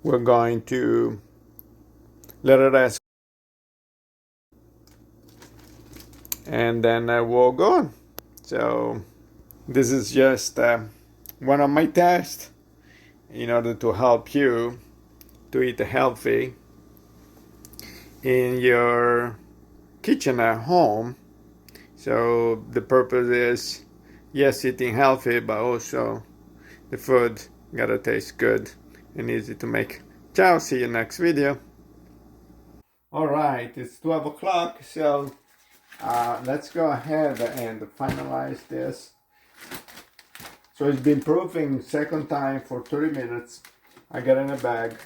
we're going to let it rest, and then we'll go. So this is just one of my tests in order to help you to eat healthy in your kitchen at home. So the purpose is, yes, eating healthy, but also the food gotta taste good and easy to make. Ciao, see you next video. Alright, it's 12 o'clock, so let's go ahead and finalize this. So it's been proofing second time for 30 minutes. I got in a bag.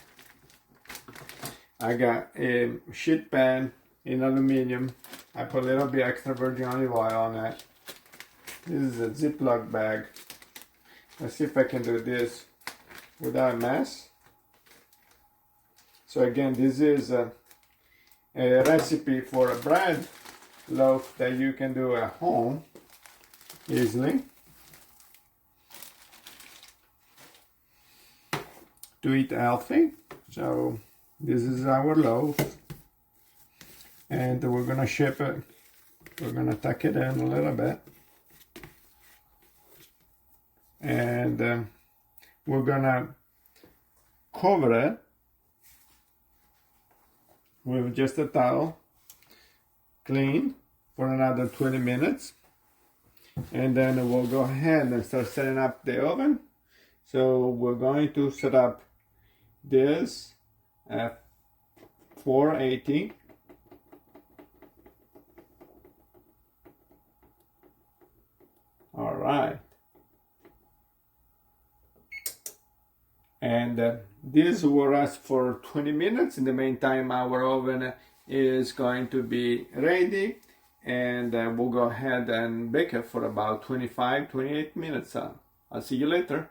I got a sheet pan in aluminum. I put a little bit extra virgin olive oil on it. This is a Ziploc bag. Let's see if I can do this without a mess. So again, this is a recipe for a bread loaf that you can do at home easily to eat healthy. So this is our loaf, and we're gonna shape it. We're gonna tuck it in a little bit, and we're gonna cover it with just a towel, clean, for another 20 minutes, and then we'll go ahead and start setting up the oven. So we're going to set up this at 480. All right. And this will rest for 20 minutes. In the meantime, our oven is going to be ready, and we'll go ahead and bake it for about 25-28 minutes. I'll see you later.